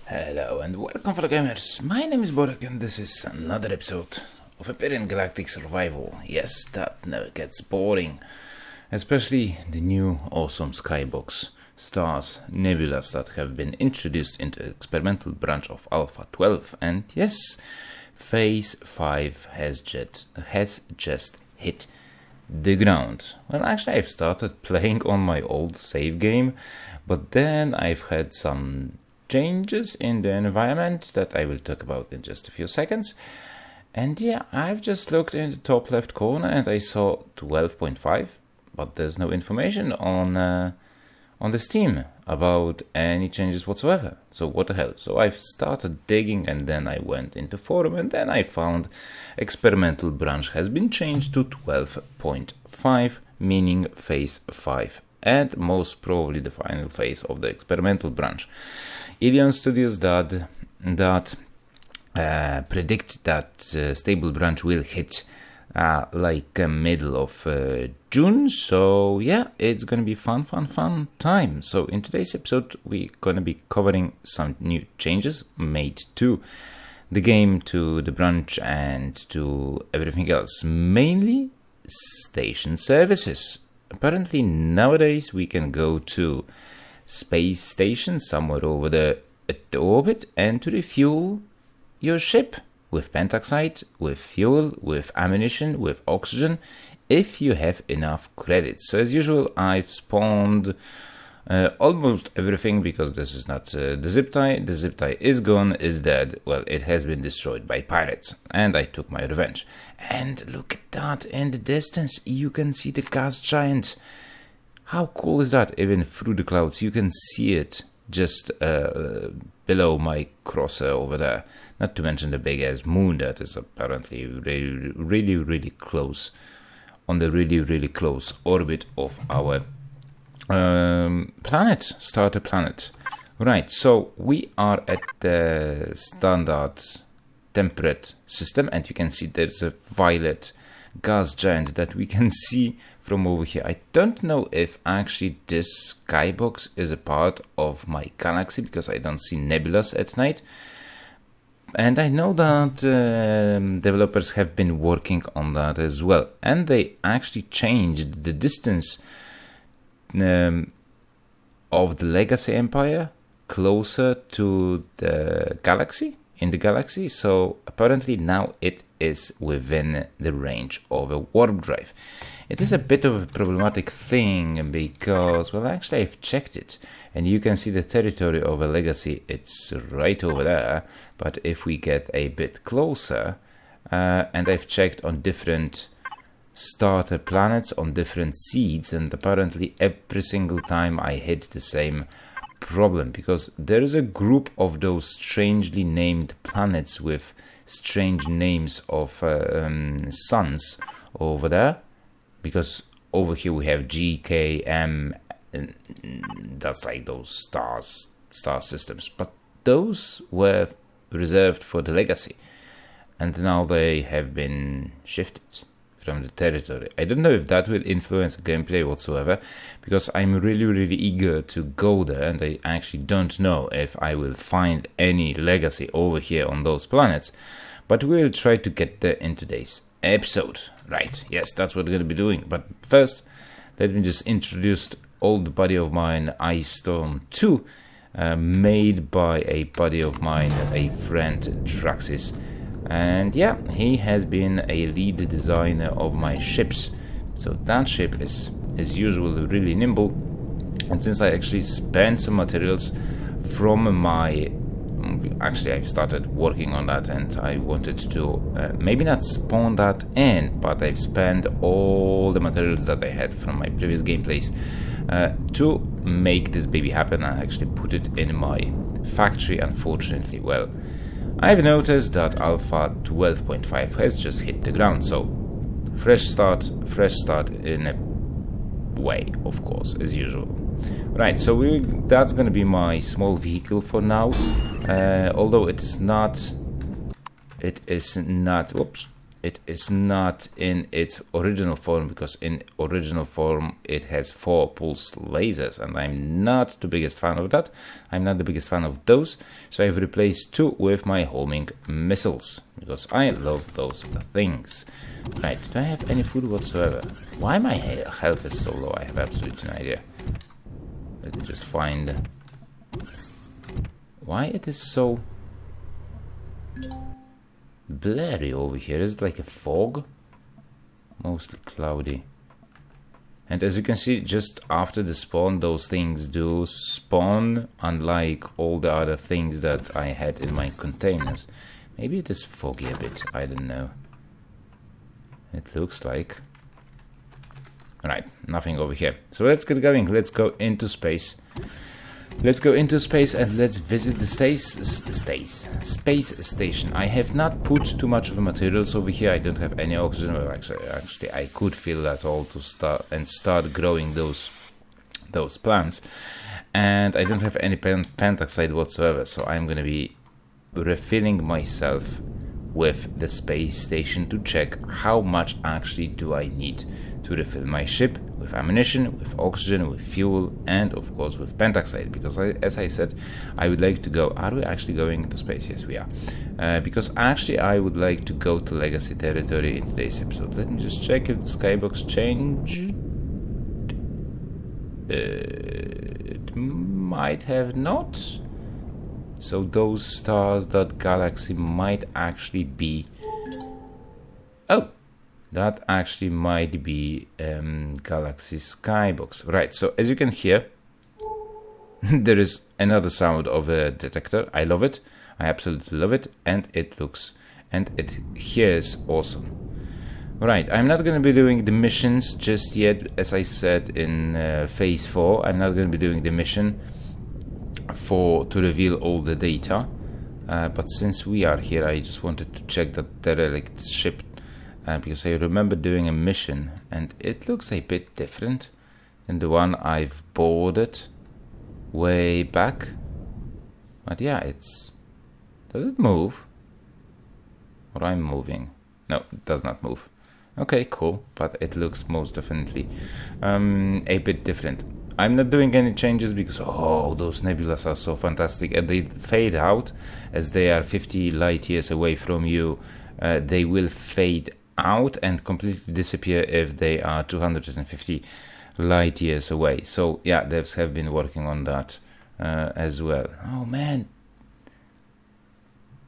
Hello and welcome, fellow gamers. My name is Borek and this is another episode of Empyrion Galactic Survival. Yes, that never gets boring. Especially the new awesome skybox stars, nebulas that have been introduced into Experimental Branch of Alpha 12. And yes, Phase 5 has just hit the ground. Well, actually I've started playing on my old save game, but then I've had some changes in the environment that I will talk about in just a few seconds. And yeah, I've just looked in the top left corner and I saw 12.5, but there's no information on the Steam about any changes whatsoever. So what the hell? So I've started digging and then I went into forum and then I found Experimental Branch has been changed to 12.5, meaning Phase 5, and most probably the final phase of the Experimental Branch. Empyrion Studios that predict that stable branch will hit middle of June. So yeah, it's gonna be fun time. So in today's episode we're gonna be covering some new changes made to the game, to the branch, and to everything else, mainly station services. Apparently nowadays we can go to space station somewhere over the orbit and to refuel your ship with pentaxide, with fuel, with ammunition, with oxygen, if you have enough credits. So as usual, I've spawned almost everything because this is not the zip tie. The zip tie is gone, is dead. Well, it has been destroyed by pirates and I took my revenge. And look at that in the distance, you can see the gas giant. How cool is that? Even through the clouds you can see it just below my crosser over there. Not to mention the big ass moon that is apparently really close, on the really close orbit of our starter planet. Right, so we are at the standard temperate system and you can see there's a violet gas giant that we can see from over here. I don't know if actually this skybox is a part of my galaxy because I don't see nebulas at night. And I know that developers have been working on that as well. And they actually changed the distance of the Legacy Empire closer to the galaxy, in the galaxy. So apparently now it is within the range of a warp drive. It is a bit of a problematic thing because, well, actually I've checked it and you can see the territory of a legacy, it's right over there. But if we get a bit closer, and I've checked on different starter planets, on different seeds, and apparently every single time I hit the same problem because there is a group of those strangely named planets with strange names of suns over there. Because over here we have G, K, M, and that's like those star systems. But those were reserved for the legacy. And now they have been shifted from the territory. I don't know if that will influence gameplay whatsoever, because I'm really eager to go there, and I actually don't know if I will find any legacy over here on those planets. But we'll try to get there in today's episode. Right, yes, that's what we're going to be doing. But first, let me just introduce old buddy of mine, Ice Storm 2, made by a buddy of mine, a friend, Traxis. And yeah, he has been a lead designer of my ships. So that ship is, as usual, really nimble. And since I actually spent some materials from my... Actually, I've started working on that and I wanted to maybe not spawn that in, but I've spent all the materials that I had from my previous gameplays to make this baby happen. I actually put it in my factory, unfortunately. Well, I've noticed that Alpha 12.5 has just hit the ground, so fresh start in a way, of course, as usual. Right, so that's gonna be my small vehicle for now. Although it is not. Whoops! it is not in its original form, because in original form it has 4 pulse lasers, and I'm not the biggest fan of that. I'm not the biggest fan of those, so I've replaced 2 with my homing missiles, because I love those things. Right, do I have any food whatsoever? Why my health is so low, I have absolutely no idea. Let me just find why it is so blurry over here. Is it like a fog? Mostly cloudy. And as you can see, just after the spawn, those things do spawn, unlike all the other things that I had in my containers. Maybe it is foggy a bit, I don't know. It looks like. Right, nothing over here. So let's get going, let's go into space. Let's go into space and let's visit the space station. I have not put too much of the materials over here. I don't have any oxygen. Well, actually, I could fill that all to start growing those plants. And I don't have any pentaxide whatsoever. So I'm gonna be refilling myself with the space station to check how much actually do I need to refill my ship with ammunition, with oxygen, with fuel, and of course with pentaxide, because as I said, I would like to go. Are we actually going into space? Yes, we are. Because actually I would like to go to Legacy territory in today's episode. Let me just check if the skybox changed. It might have not. So those stars, that galaxy might actually be... Oh! That actually might be Galaxy Skybox. Right, so as you can hear, there is another sound of a detector. I love it. I absolutely love it. And it hears awesome. Right, I'm not going to be doing the missions just yet. As I said in Phase 4, I'm not going to be doing the mission to reveal all the data. But since we are here, I just wanted to check that derelict ship. Because I remember doing a mission and it looks a bit different than the one I've boarded way back. But yeah, does it move? Or I'm moving? No, it does not move. Okay, cool, but it looks most definitely a bit different. I'm not doing any changes because, oh, those nebulas are so fantastic, and they fade out as they are 50 light years away from you. They will fade out and completely disappear if they are 250 light years away. So yeah, devs have been working on that as well. Oh man,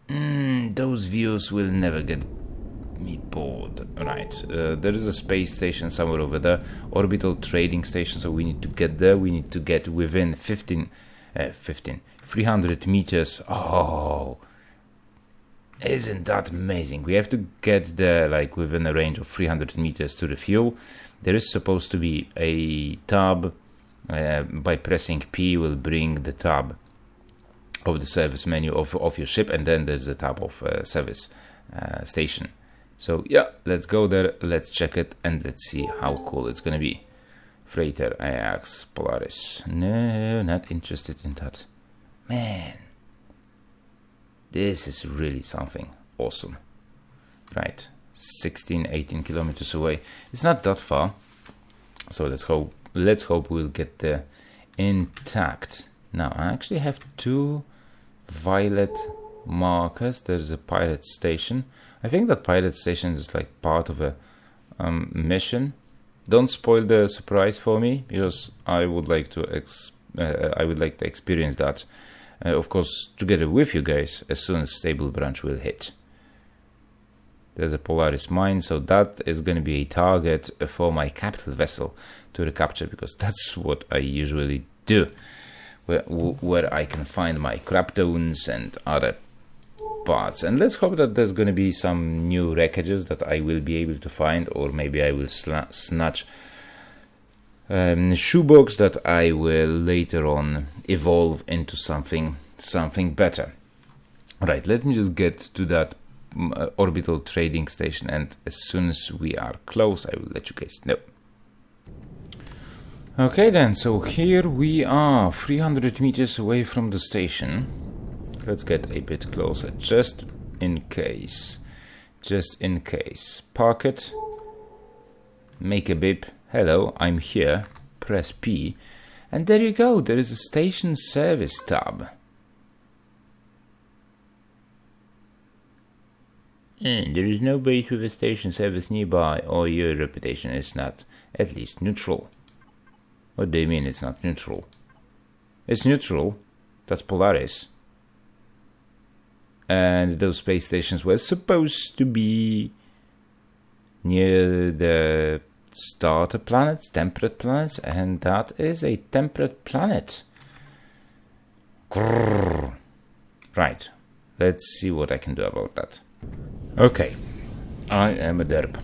those views will never get me bored. Right, there is a space station somewhere over there, orbital trading station, so we need to get there. We need to get within 300 meters. Oh, isn't that amazing? We have to get there like within a range of 300 meters to refuel. There is supposed to be a tab. By pressing P will bring the tab of the service menu of your ship, and then there's the tab of service station. So yeah, let's go there, let's check it, and let's see how cool it's gonna be. Freighter Ajax Polaris. No, not interested in that. Man, this is really something awesome. Right, 18 kilometers away. It's not that far, so let's hope we'll get there intact. Now I actually have 2 violet markers. There's a pilot station. I think that pilot station is like part of a mission. Don't spoil the surprise for me, because I would like to experience that. Of course, together with you guys, as soon as stable branch will hit. There's a Polaris mine, so that is going to be a target for my capital vessel to recapture, because that's what I usually do, where I can find my Kraptones and other parts. And let's hope that there's going to be some new wreckages that I will be able to find, or maybe I will snatch shoebox that I will later on evolve into something better. Right, let me just get to that orbital trading station, and as soon as we are close, I will let you guys know. Okay then, so here we are, 300 meters away from the station. Let's get a bit closer, just in case just in case. Park it. Make a beep. Hello, I'm here. Press P. And there you go. There is a station service tab. There is no base with a station service nearby, or your reputation is not at least neutral. What do you mean it's not neutral? It's neutral. That's Polaris. And those space stations were supposed to be near the starter planets, temperate planets, and that is a temperate planet. Grrr. Right, let's see what I can do about that. Okay, I am a derp.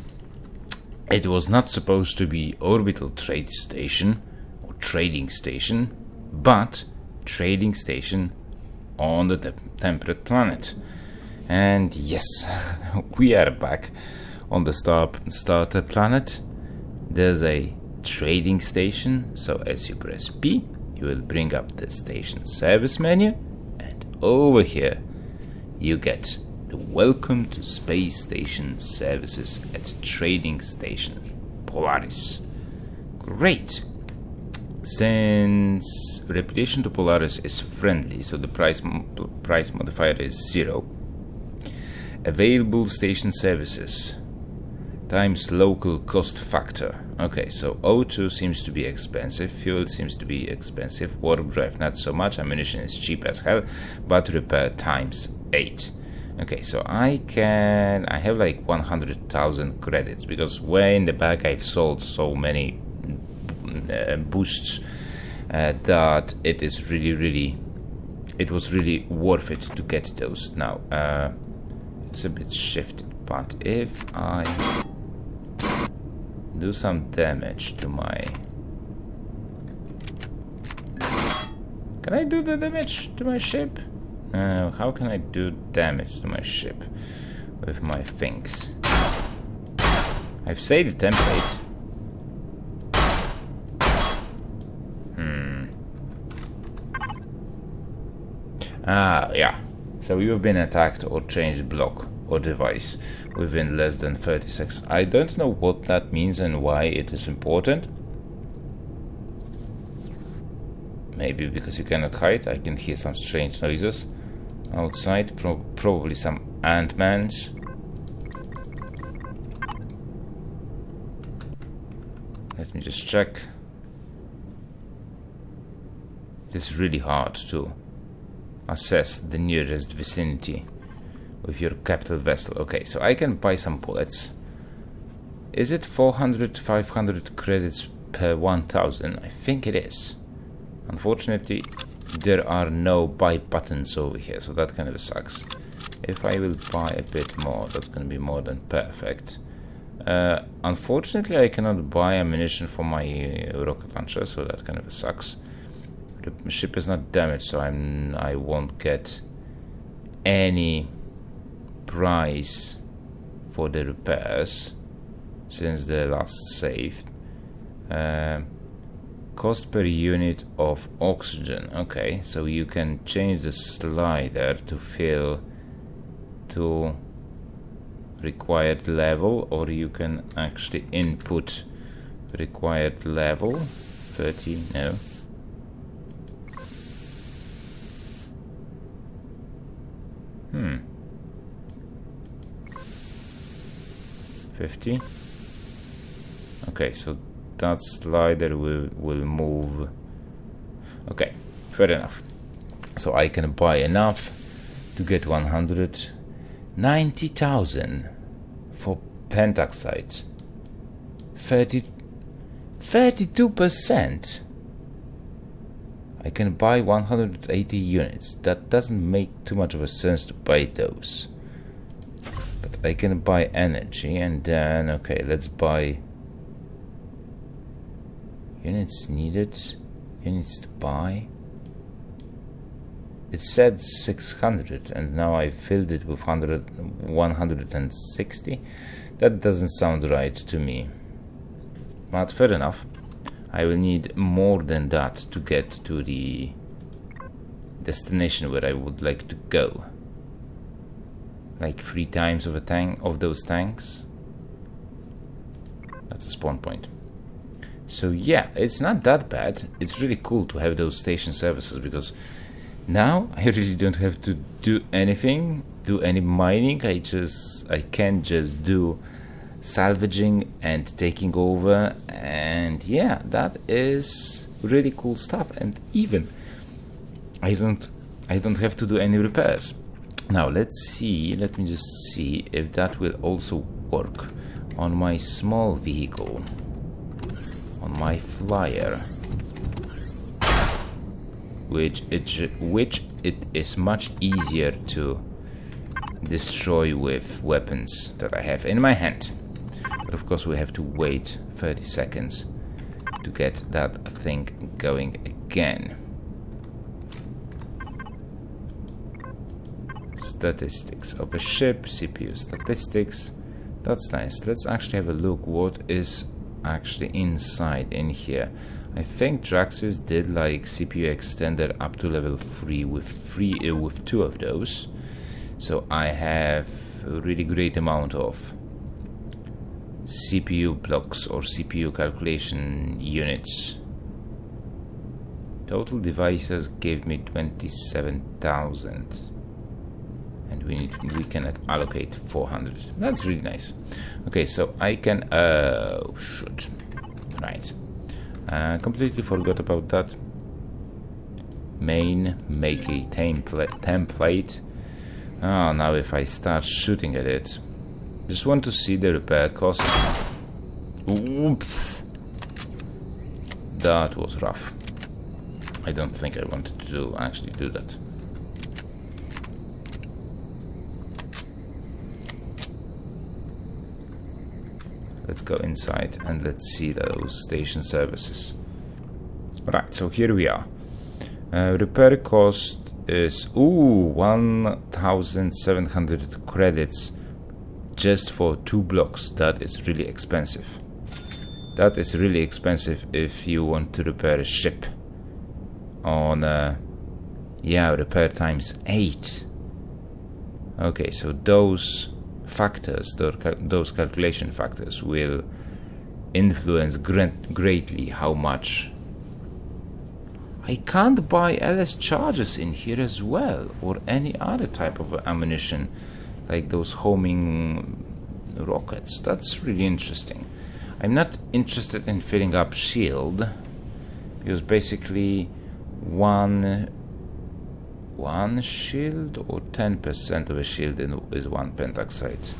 It was not supposed to be orbital trade station or trading station, but trading station on the temperate planet. And yes, we are back on the starter planet. There's a trading station, so as you press P, you will bring up the station service menu, and over here you get the Welcome to Space Station Services at Trading Station Polaris. Great! Since reputation to Polaris is friendly, so the price modifier is 0. Available station services times local cost factor. Okay, so O2 seems to be expensive, fuel seems to be expensive, warp drive not so much, ammunition is cheap as hell, but repair times 8. Okay, so I have like 100,000 credits, because way in the back I've sold so many boosts that it is it was really worth it to get those. Now it's a bit shifted, but if I do some damage to my... Can I do the damage to my ship? How can I do damage to my ship with my things? I've saved the template. Yeah. So you've been attacked or changed block or device within less than 30 seconds. I don't know what that means and why it is important. Maybe because you cannot hide. I can hear some strange noises outside, probably some ant-mans. Let me just check. It's really hard to assess the nearest vicinity with your capital vessel. Okay, so I can buy some bullets. Is it 400, 500 credits per 1000? I think it is. Unfortunately, there are no buy buttons over here, so that kind of sucks. If I will buy a bit more, that's going to be more than perfect. Unfortunately, I cannot buy ammunition for my rocket launcher, so that kind of sucks. The ship is not damaged, so I won't get any price for the repairs since the last saved. Cost per unit of oxygen. Okay, so you can change the slider to fill to required level, or you can actually input required level 30. No. Hmm. 50. Okay, so that slider will move. Okay, fair enough. So I can buy enough to get 190,000 for pentaxide. 32%. I can buy 180 units. That doesn't make too much of a sense to buy those. But I can buy energy, and then, okay, let's buy units needed, units to buy. It said 600, and now I filled it with 160. That doesn't sound right to me. But fair enough. I will need more than that to get to the destination where I would like to go. like 3 times of a tank of those tanks. That's a spawn point. So yeah, it's not that bad. It's really cool to have those station services, because now I really don't have to do anything, do any mining. I can just do salvaging and taking over, and yeah, that is really cool stuff. And even I don't have to do any repairs. Now let me just see if that will also work on my small vehicle, on my flyer, which it is much easier to destroy with weapons that I have in my hand. But of course we have to wait 30 seconds to get that thing going again. Statistics of a ship, CPU statistics. That's nice. Let's actually have a look what is actually inside in here. I think Draxis did like CPU extender up to level 3 with 2 of those. So I have a really great amount of CPU blocks or CPU calculation units. Total devices gave me 27,000. And we can allocate 400. That's really nice. Okay, so I can shoot. Right. Completely forgot about that. Make a template. Oh, now if I start shooting at it, just want to see the repair cost. Oops. That was rough. I don't think I wanted to actually do that. Let's go inside and let's see those station services. Right, so here we are. Repair cost is 1,700 credits just for 2 blocks. That is really expensive. That is really expensive if you want to repair a ship on repair times 8. Okay, so those factors, those calculation factors will influence greatly how much. I can't buy LS charges in here as well, or any other type of ammunition like those homing rockets. That's really interesting. I'm not interested in filling up shield, because basically one shield or 10% of a shield is 1 pentaxide.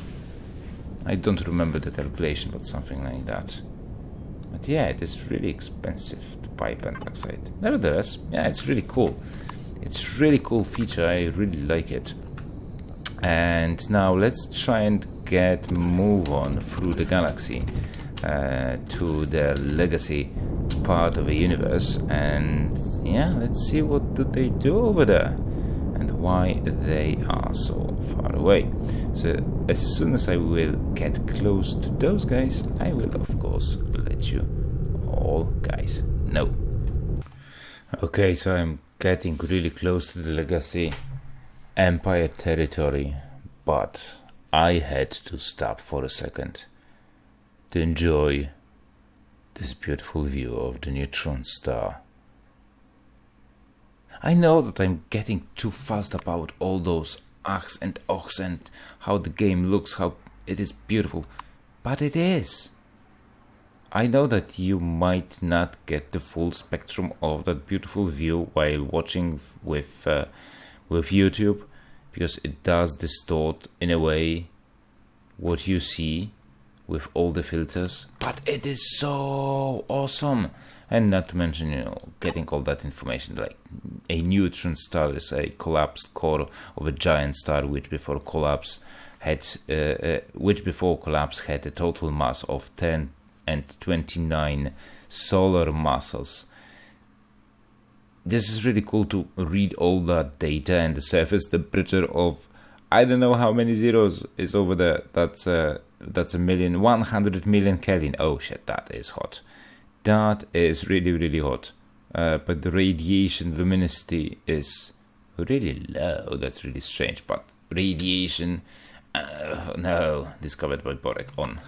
I don't remember the calculation, but something like that. But yeah, it is really expensive to buy pentaxide. Nevertheless, yeah, it's really cool. It's really cool feature. I really like it. And now let's try and move on through the galaxy to the legacy part of the universe, and yeah, let's see what do they do over there and why they are so far away. So as soon as I will get close to those guys, I will of course let you all guys know. Okay, so I'm getting really close to the legacy Empire territory, but I had to stop for a second to enjoy this beautiful view of the neutron star. I know that I'm getting too fast about all those achs and ochs and how the game looks, how it is beautiful, but it is. I know that you might not get the full spectrum of that beautiful view while watching with YouTube, because it does distort in a way what you see with all the filters, but it is so awesome. And not to mention, getting all that information, like a neutron star is a collapsed core of a giant star, which before collapse had a total mass of 10 and 29 solar masses. This is really cool to read all that data, and the surface temperature of I don't know how many zeros is over there. That's 100 million Kelvin. Oh shit, that is hot. That is really, really hot. But the radiation luminosity is really low. That's really strange, but radiation. No, discovered by Borek on.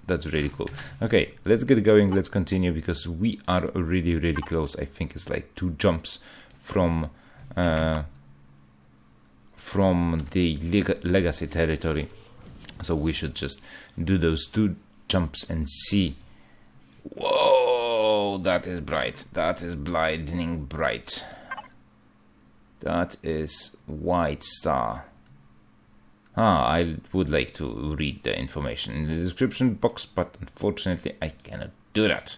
That's really cool. Okay, let's get going. Let's continue because we are really, really close. I think it's like 2 jumps from the legacy territory. So we should just do those 2 jumps and see. Whoa, that is bright. That is blinding bright. That is white star. I would like to read the information in the description box, but unfortunately I cannot do that.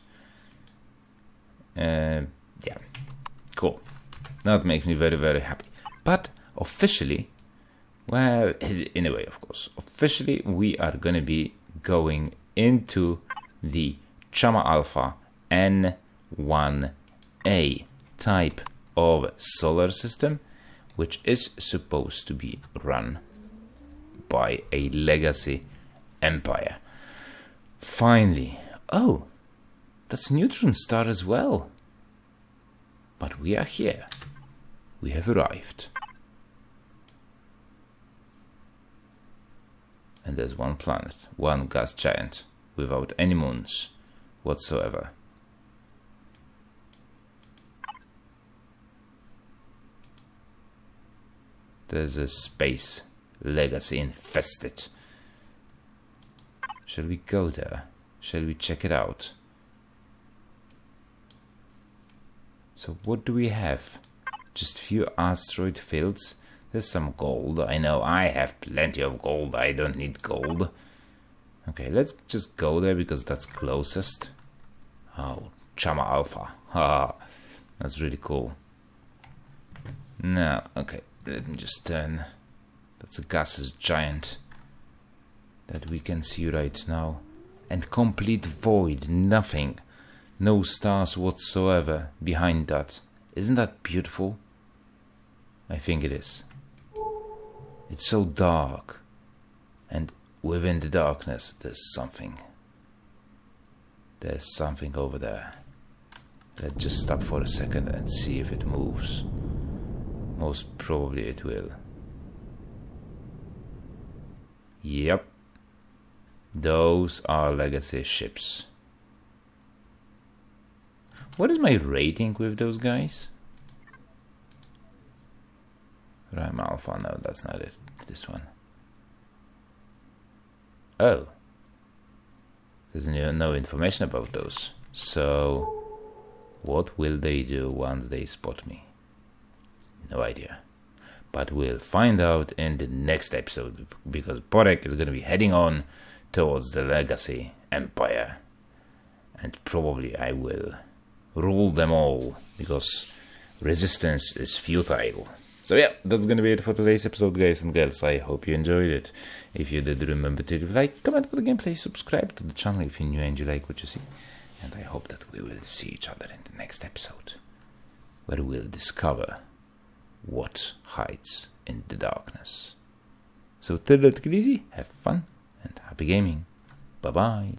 Yeah, cool. That makes me very, very happy. But officially, well, in a way, of course, officially we are going to be going into the Chama Alpha N1A type of solar system, which is supposed to be run by a legacy empire. Finally. Oh, that's neutron star as well. But we are here. We have arrived. And there's 1 planet, 1 gas giant, without any moons whatsoever. There's a space legacy infested. Shall we go there? Shall we check it out? So what do we have? Just few asteroid fields. There's some gold. I know I have plenty of gold. I don't need gold. Okay, let's just go there because that's closest. Oh, Chama Alpha. Ha, that's really cool. Now, okay, let me just turn. That's a gaseous giant that we can see right now. And complete void, nothing. No stars whatsoever behind that. Isn't that beautiful? I think it is. It's so dark. And within the darkness, there's something. There's something over there. Let's just stop for a second and see if it moves. Most probably it will. Yep. Those are legacy ships. What is my rating with those guys? Rime Alpha, no, that's not it. This one. Oh. There's no information about those. So, what will they do once they spot me? No idea. But we'll find out in the next episode, because Borek is going to be heading on towards the Legacy Empire. And probably I will rule them all, because resistance is futile. So yeah, that's going to be it for today's episode, guys and girls. I hope you enjoyed it. If you did, remember to like, comment for the gameplay, subscribe to the channel if you're new and you like what you see. And I hope that we will see each other in the next episode, where we'll discover what hides in the darkness. So till that, take it easy, have fun, and happy gaming. Bye bye.